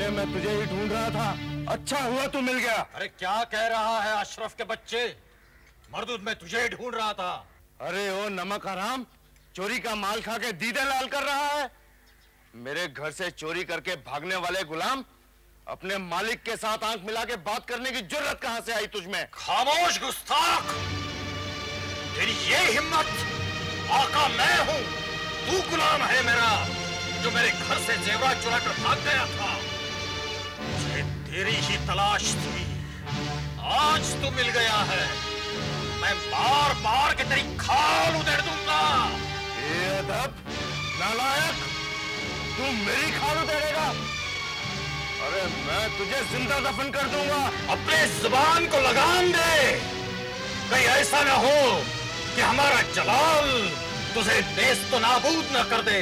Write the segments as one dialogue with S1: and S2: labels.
S1: अरे मैं तुझे ही ढूंढ रहा था, अच्छा हुआ तू मिल गया।
S2: अरे क्या कह रहा है अशरफ के बच्चे, मरदूद मैं तुझे ही ढूंढ रहा था।
S1: अरे ओ नमक हराम, चोरी का माल खा के दीदे लाल कर रहा है। मेरे घर से चोरी करके भागने वाले गुलाम अपने मालिक के साथ आंख मिला के बात करने की जुर्रत कहां से आई तुझमें?
S2: खामोश गुस्ताख, तेरी ये हिम्मत? आका मैं हूं, तू गुलाम है मेरा, जो मेरे घर से जेवरात चुरा कर भाग गया था। मुझे तेरी ही तलाश थी, आज तू मिल गया है। मैं बार बार के तेरी खाल उधेड़ दूंगा।
S1: बेअदब, नालायक, तू मेरी खाल उधेड़ेगा? अरे मैं तुझे जिंदा दफन कर दूंगा।
S2: अपने जुबान को लगाम दे, कहीं ऐसा ना हो कि हमारा जलाल तुझे नेस्त तो नाबूद न कर दे।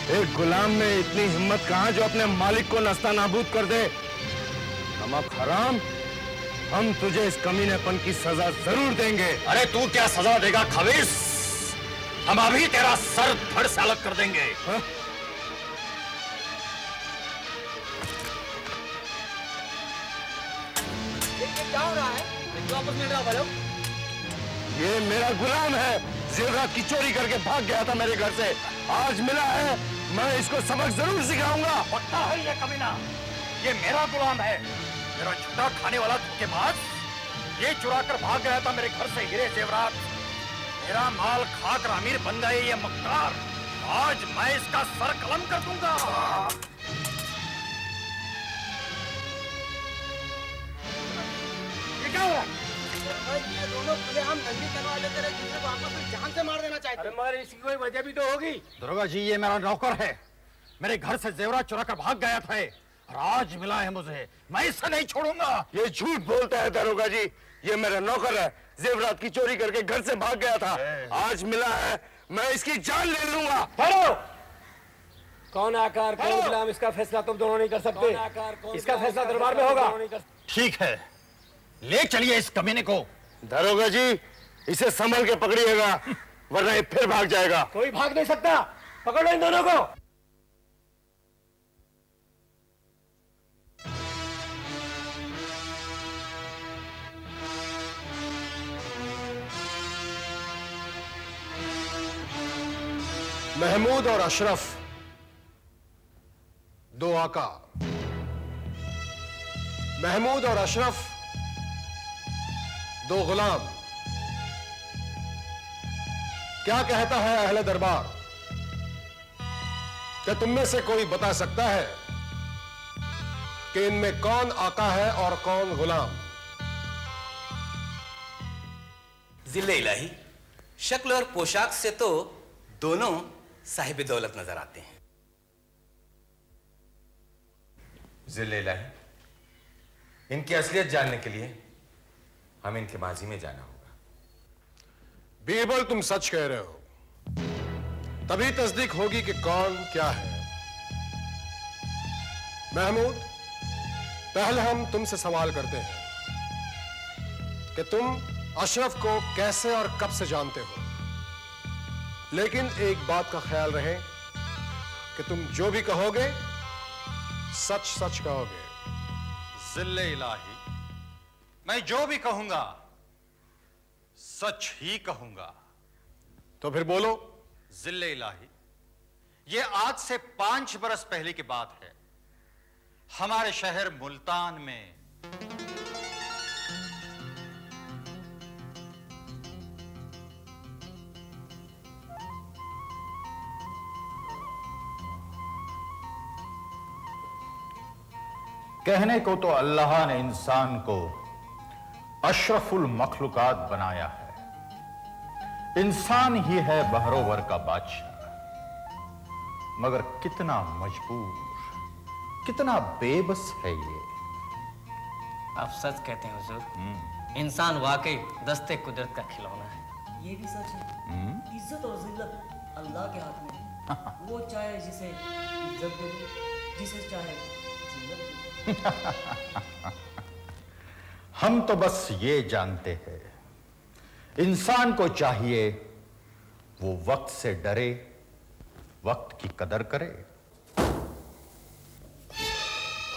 S1: एक गुलाम में इतनी हिम्मत कहां जो अपने मालिक को नस्ता नाबूद कर दे? नमक हराम, हम तुझे इस कमीनेपन की सजा जरूर देंगे।
S2: अरे तू क्या सजा देगा खबीस, हम अभी तेरा सर धड़ से अलग कर देंगे।
S1: हा?
S3: क्या हो रहा है? वापस मिल रहा भाई?
S1: ये मेरा गुलाम है, जेवरात की चोरी करके भाग गया था मेरे घर से, आज मिला है, मैं इसको सबक जरूर सिखाऊंगा।
S2: पक्का है ये कमीना, ये मेरा गुलाम है, मेरा झूठा खाने वाला धोखेबाज। ये चुरा कर भाग गया था मेरे घर से हीरे जेवरात, मेरा माल खाकर अमीर बन गए ये मक्कार। आज मैं इसका सर कलम कर दूंगा।
S3: ये क्या हो रहा है? ये दोनों खुलेआम नंगी तलवार लेकर एक दूसरे को आपस में जान से मार देना चाहते हैं। अरे मगर इसकी कोई वजह भी तो होगी।
S2: दरोगा जी, ये मेरा नौकर है, मेरे घर से जेवरात चुरा कर भाग गया था और आज मिला है मुझे, मैं इसे नहीं छोड़ूंगा।
S1: ये झूठ बोलता है दरोगा जी, ये मेरा नौकर है, जेवरात की चोरी करके घर से भाग गया था, आज मिला है, मैं इसकी जान ले लूंगा।
S3: हेलो, कौन आकार कौन गुलाम, इसका फैसला तुम दोनों नहीं कर सकते। इसका फैसला दरबार में होगा।
S2: ठीक है, ले चलिए इस कमीने को।
S1: दरोगा जी, इसे संभल के पकड़िएगा, वरना ये फिर भाग जाएगा।
S3: कोई भाग नहीं सकता, पकड़ो इन दोनों को।
S4: महमूद और अशरफ, दो आका। महमूद और अशरफ, दो गुलाम। क्या कहता है अहले दरबार? क्या तुम में से कोई बता सकता है कि इनमें कौन आका है और कौन गुलाम?
S5: जिले इलाही, शक्ल और पोशाक से तो दोनों साहिब दौलत नजर आते हैं।
S6: जिले इलाही, इनकी असलियत जानने के लिए हमें इनके माजी में जाना होगा।
S4: बीरबल, तुम सच कह रहे हो, तभी तस्दीक होगी कि कौन क्या है। महमूद, पहले हम तुमसे सवाल करते हैं कि तुम अशरफ को कैसे और कब से जानते हो, लेकिन एक बात का ख्याल रहे कि तुम जो भी कहोगे सच सच कहोगे।
S2: जिले इलाही, मैं जो भी कहूंगा सच ही कहूंगा।
S4: तो फिर बोलो।
S2: जिले इलाही, ये आज से 5 बरस पहले की बात है। हमारे शहर मुल्तान में
S7: कहने को तो अल्लाह ने इंसान को अशरफुल मखलूकात बनाया है, इंसान ही है बहरोवर का बादशाह, मगर कितना मजबूर, कितना बेबस है ये।
S8: आप सच कहते हैं हुजूर, इंसान वाकई दस्ते कुदरत का खिलौना है।
S9: ये भी सच है, इज्जत और जिल्लत अल्लाह के हाथ में है। वो चाहे जिसे इज्जत दे, जिसे चाहे जिल्लत दे।
S7: हम तो बस ये जानते हैं, इंसान को चाहिए वो वक्त से डरे, वक्त की कदर करे।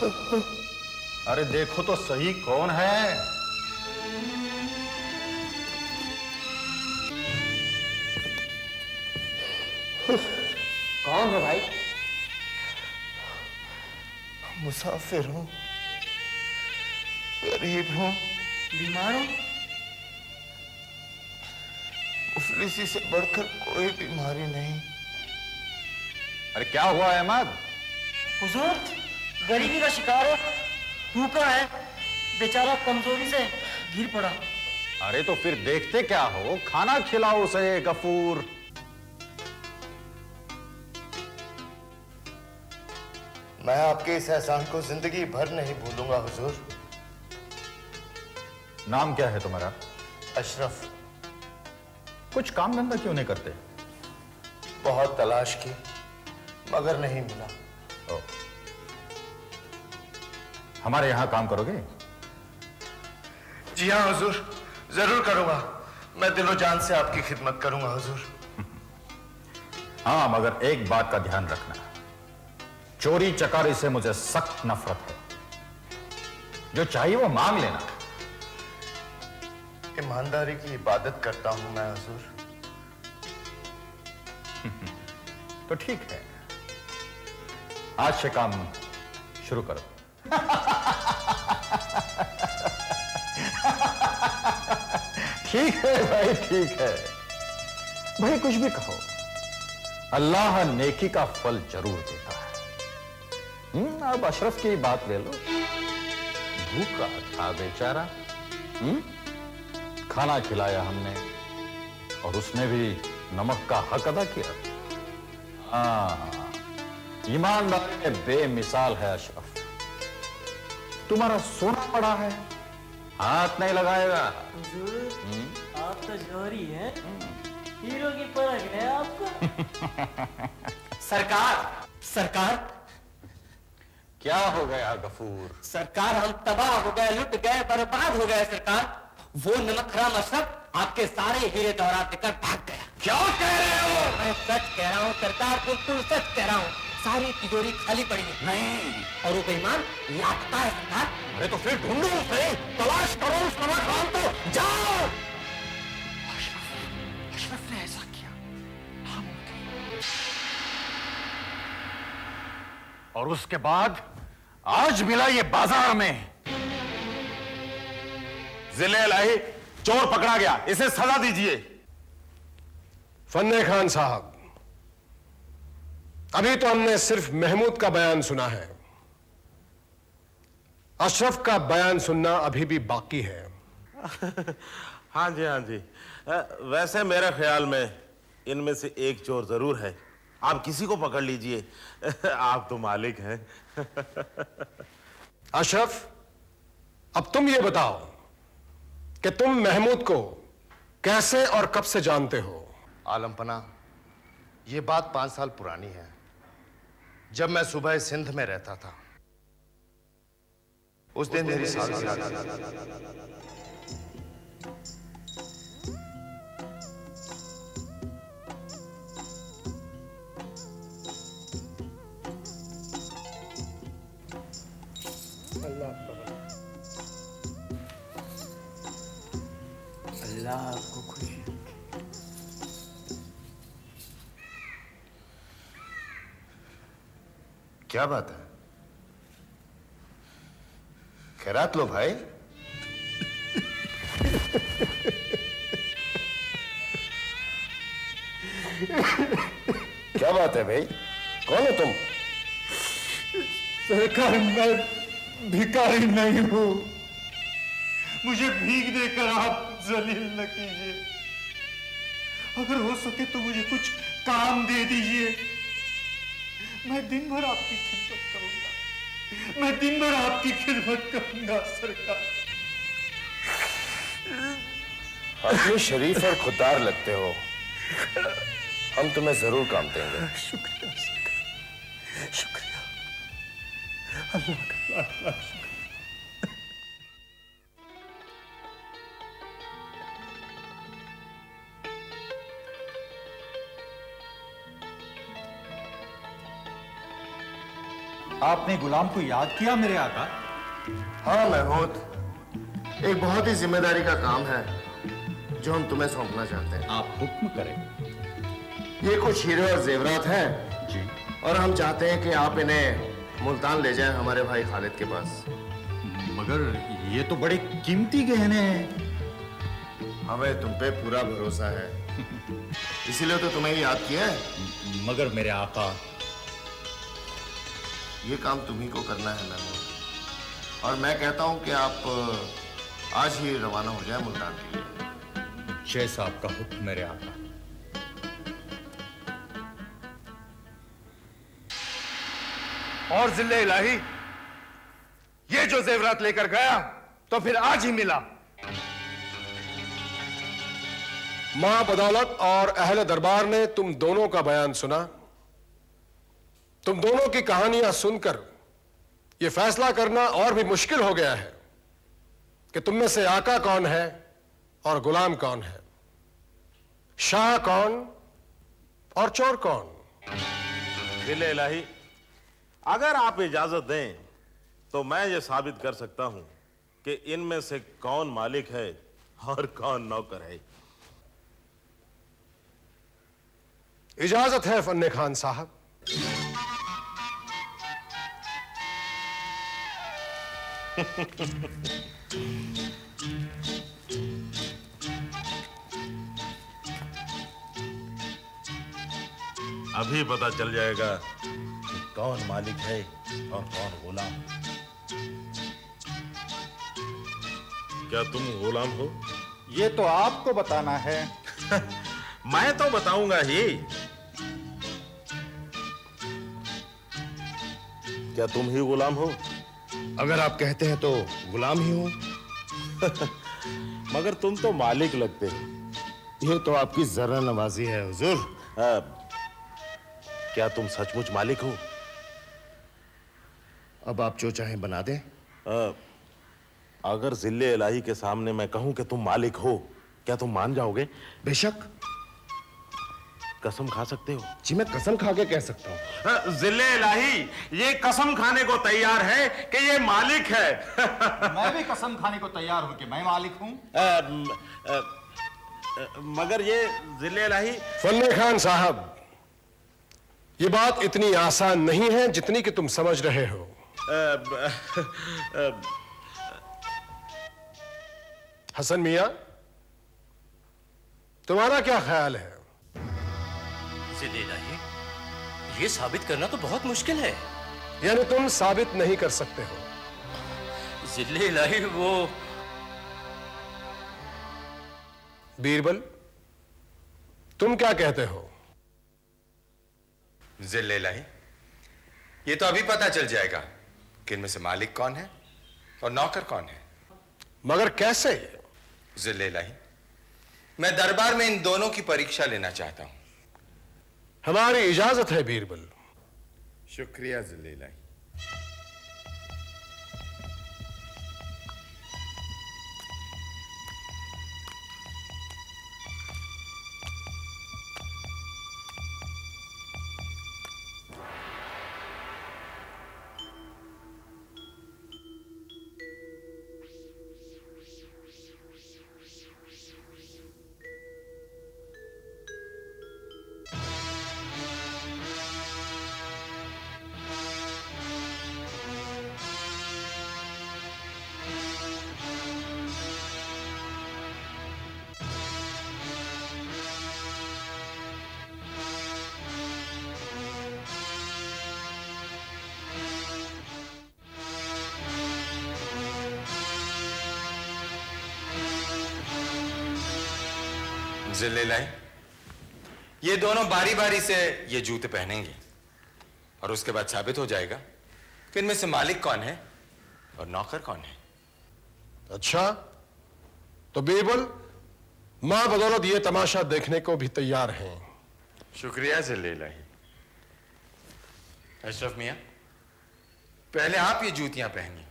S7: अरे देखो तो सही कौन है।
S3: कौन है भाई?
S10: मुसाफिर हूं, गरीब हूं,
S3: बीमार हो?
S10: मुफलिसी से बढ़कर कोई बीमारी नहीं।
S7: अरे क्या हुआ अहमद?
S9: हुजूर, गरीबी का शिकार है, भूखा है, बेचारा कमजोरी से गिर पड़ा।
S7: अरे तो फिर देखते क्या हो, खाना खिलाओ उसे गफूर।
S10: मैं आपके इस एहसान को जिंदगी भर नहीं भूलूंगा हुजूर।
S7: नाम क्या है तुम्हारा?
S10: अशरफ।
S7: कुछ काम धंधा क्यों नहीं करते?
S10: बहुत तलाश की मगर नहीं मिला।
S7: ओ, हमारे यहां काम करोगे?
S10: जी हाँ हुजूर, जरूर करूंगा। मैं दिलो जान से आपकी खिदमत करूंगा हुजूर।
S7: हाँ, मगर एक बात का ध्यान रखना, चोरी चकारी से मुझे सख्त नफरत है। जो चाहिए वो मांग लेना।
S10: ईमानदारी की इबादत करता हूं मैं हुजूर।
S7: तो ठीक है, आज से काम शुरू करो। ठीक है भाई, ठीक है भाई, कुछ भी कहो, अल्लाह नेकी का फल जरूर देता है। अब अशरफ की बात ले लो, भूखा था बेचारा, खाना खिलाया हमने और उसने भी नमक का हक अदा किया। हाँ, ईमानदारी में बेमिसाल है अशरफ। तुम्हारा सोना पड़ा है, हाथ नहीं लगाएगा।
S9: हुजूर, आप तो जोहरी हैं, हीरो की परख है आपको।
S8: सरकार, सरकार,
S7: क्या हो गया गफूर?
S8: सरकार, हम तबाह हो गए, लुट गए, बर्बाद हो गए सरकार। वो नमक हराम अशरफ आपके सारे हीरे दौरात लेकर भाग गया।
S7: क्या कह रहे हो?
S8: मैं सच कह रहा हूँ सरकार, बिल्कुल सच कह रहा हूँ। सारी तिजोरी खाली पड़ी है।
S7: नहीं,
S8: और वो बेईमान लापता है सरकार।
S7: अरे तो फिर ढूंढो उसे, तलाश करो उस नमक हराम को, जाओ।
S8: अशरफ ने ऐसा किया।
S7: और उसके बाद आज मिला ये बाजार में। जिले इलाही, चोर पकड़ा गया, इसे सजा दीजिए।
S4: फन्ने खान साहब, अभी तो हमने सिर्फ महमूद का बयान सुना है, अशरफ का बयान सुनना अभी भी बाकी है।
S11: हाँ जी, हाँ जी। वैसे मेरे ख्याल में इनमें से एक चोर जरूर है। आप किसी को पकड़ लीजिए, आप तो मालिक हैं।
S4: अशरफ, अब तुम ये बताओ कि तुम महमूद को कैसे और कब से जानते हो?
S10: आलमपना, ये बात 5 साल पुरानी है, जब मैं सुबह सिंध में रहता था। उस दिन मेरी सालगिरह।
S9: अल्लाह आपको खुशी रखे।
S10: क्या बात है? खैरात लो भाई। क्या बात है भाई, कौन हो तुम?
S12: सरकार, मैं भिखारी नहीं हूं, मुझे भीख देकर आप जलील न कीजिए। अगर हो सके तो मुझे कुछ काम दे दीजिए, मैं दिन भर आपकी खिदमत करूंगा, मैं दिन भर आपकी खिदमत करूंगा सरकार।
S10: आप शरीफ और खुदार लगते हो, हम तुम्हें जरूर काम देंगे।
S12: शुक्रिया सरकार, शुक्रिया। अल्लाह का लाख शुक्रिया।
S7: आपने गुलाम को याद किया मेरे आका?
S10: हाँ महमूद, एक बहुत ही जिम्मेदारी का काम है जो हम तुम्हें सौंपना चाहते हैं।
S7: आप हुक्म करें।
S10: ये कुछ हीरे और जेवरात हैं
S7: जी।
S10: और हम चाहते हैं कि आप इन्हें मुल्तान ले जाएं हमारे भाई खालिद के पास।
S7: मगर ये तो बड़े कीमती गहने हैं।
S10: हमें तुम पे पूरा भरोसा है, इसीलिए तो तुम्हें ही याद किया है।
S7: मगर मेरे आका,
S10: ये काम तुम्ही को करना है महमूद, और मैं कहता हूं कि आप आज ही रवाना हो जाए मुल्तान के लिए।
S7: जैसा आपका हुक्म मेरे आका।
S1: और जिल्ले इलाही, ये जो जेवरात लेकर गया तो फिर आज ही मिला।
S4: मां बदौलत और अहले दरबार ने तुम दोनों का बयान सुना। तुम दोनों की कहानियां सुनकर यह फैसला करना और भी मुश्किल हो गया है कि तुम में से आका कौन है और गुलाम कौन है, शाह कौन और चोर कौन।
S11: जिले इलाही, अगर आप इजाजत दें तो मैं ये साबित कर सकता हूं कि इनमें से कौन मालिक है और कौन नौकर है।
S4: इजाजत है फन्ने खान साहब।
S11: अभी पता चल जाएगा कि कौन मालिक है और कौन गुलाम। क्या तुम गुलाम हो?
S7: ये तो आपको बताना है।
S11: मैं तो बताऊंगा ही। क्या तुम ही गुलाम हो?
S10: अगर आप कहते हैं तो गुलाम ही हूं।
S11: मगर तुम तो मालिक लगते हो।
S10: ये तो आपकी जरा नवाजी है हुजूर।
S11: क्या तुम सचमुच मालिक हो?
S10: अब आप जो चाहें बना दें।
S11: अगर जिले इलाही के सामने मैं कहूं कि तुम मालिक हो, क्या तुम मान जाओगे?
S10: बेशक।
S11: कसम खा सकते हो?
S10: जी मैं कसम खा के कह सकता हूं।
S11: जिले इलाही ये कसम खाने को तैयार है कि ये मालिक है।
S7: मैं भी कसम खाने को तैयार हूं कि मैं मालिक हूं।
S11: मगर ये जिले इलाही।
S4: फन्ने खान साहब, ये बात इतनी आसान नहीं है जितनी कि तुम समझ रहे हो। हसन मियां, तुम्हारा क्या ख्याल है?
S8: जिले इलाही, ये साबित करना तो बहुत मुश्किल है।
S4: यानी तुम साबित नहीं कर सकते हो?
S8: जिले इलाही, वो
S4: बीरबल, तुम क्या कहते हो?
S6: जिले इलाही, ये तो अभी पता चल जाएगा कि इनमें से मालिक कौन है और नौकर कौन है।
S4: मगर कैसे?
S6: जिले इलाही, मैं दरबार में इन दोनों की परीक्षा लेना चाहता हूं।
S4: हमारी इजाजत है बीरबल।
S6: शुक्रिया जिले इलाही। जिले इलाही, ये दोनों बारी बारी से ये जूते पहनेंगे और उसके बाद साबित हो जाएगा कि इनमें से मालिक कौन है और नौकर कौन है।
S4: अच्छा, तो बीरबल, मां बदौलत ये तमाशा देखने को भी तैयार हैं।
S6: शुक्रिया जिले इलाही। अशरफ मियां, पहले आप ये जूतियां पहनिए।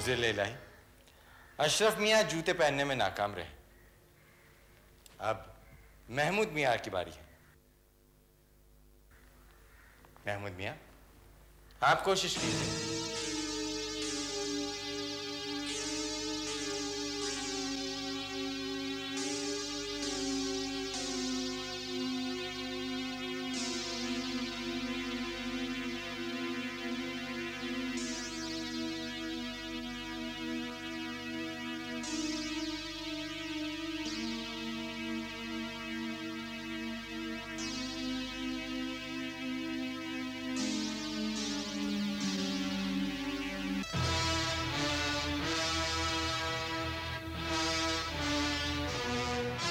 S6: जिले इलाही, अशरफ मियाँ जूते पहनने में नाकाम रहे। अब महमूद मियाँ की बारी है। महमूद मियाँ, आप कोशिश कीजिए।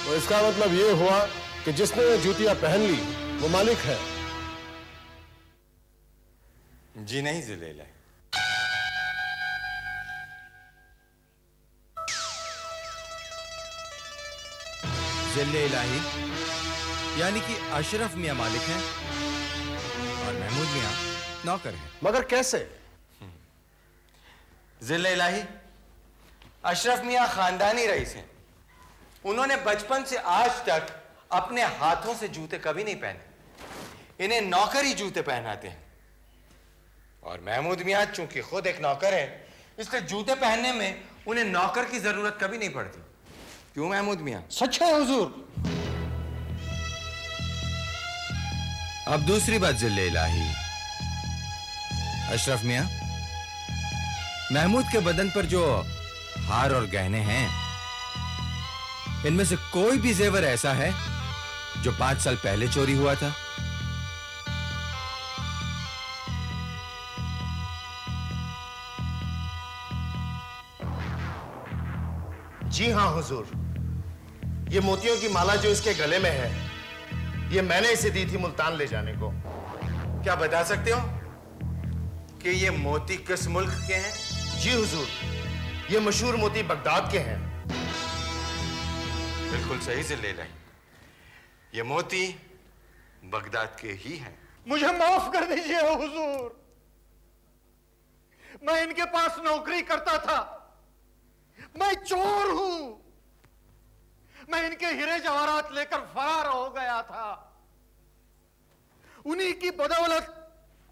S4: तो इसका मतलब ये हुआ कि जिसने ये जूतियां पहन ली वो मालिक है।
S6: जी नहीं जिले इलाही।
S13: जिले इलाही यानी कि अशरफ मियाँ मालिक हैं और महमूद मियाँ नौकर हैं।
S4: मगर कैसे?
S6: जिले इलाही, अशरफ मियाँ खानदानी रईस हैं। उन्होंने बचपन से आज तक अपने हाथों से जूते कभी नहीं पहने। इन्हें नौकर ही जूते पहनाते हैं। और महमूद मियाँ चूंकि खुद एक नौकर है, इसलिए जूते पहनने में उन्हें नौकर की जरूरत कभी नहीं पड़ती। क्यों महमूद मियाँ?
S12: सच है हुजूर।
S13: अब दूसरी बात जिले इलाही, अशरफ मियाँ, महमूद के बदन पर जो हार और गहने हैं, इनमें से कोई भी जेवर ऐसा है जो 5 साल पहले चोरी हुआ था?
S10: जी हाँ हुजूर, ये मोतियों की माला जो इसके गले में है, ये मैंने इसे दी थी मुल्तान ले जाने को।
S6: क्या बता सकते हो कि ये मोती किस मुल्क के हैं?
S10: जी हुजूर, ये मशहूर मोती बगदाद के हैं।
S6: बिल्कुल सही से ले रहे। ये मोती बगदाद के ही हैं।
S12: मुझे माफ कर दीजिए हुजूर, मैं इनके पास नौकरी करता था। मैं चोर हूं। मैं इनके हीरे जवाहरात लेकर फरार हो गया था। उन्हीं की बदौलत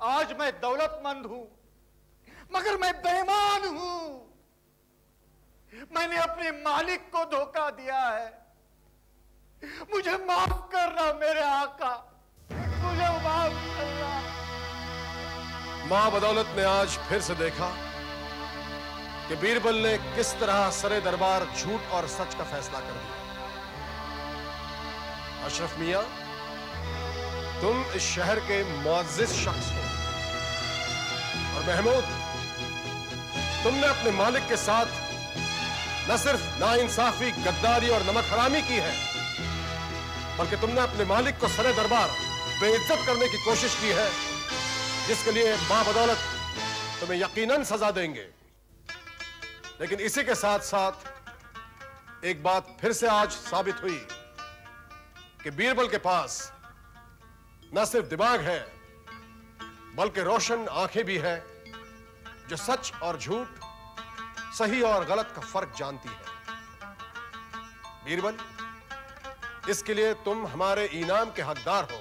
S12: आज मैं दौलतमंद हूं, मगर मैं बेईमान हूं। मैंने अपने मालिक को धोखा दिया है। मुझे माफ करना मेरे आका, मुझे माफ करना।
S4: मां बदौलत ने आज फिर से देखा कि बीरबल ने किस तरह सरे दरबार झूठ और सच का फैसला कर दिया। अशरफ मियां, तुम इस शहर के मुअज़्ज़िज़ शख्स हो, और महमूद, तुमने अपने मालिक के साथ न सिर्फ नाइंसाफी, गद्दारी और नमक हरामी की है, बल्कि तुमने अपने मालिक को सरे दरबार बेइज्जत करने की कोशिश की है, जिसके लिए मां बदौलत तुम्हें यकीनन सजा देंगे। लेकिन इसी के साथ साथ एक बात फिर से आज साबित हुई कि बीरबल के पास न सिर्फ दिमाग है, बल्कि रोशन आंखें भी है, जो सच और झूठ, सही और गलत का फर्क जानती है। बीरबल, इसके लिए तुम हमारे इनाम के हकदार हो।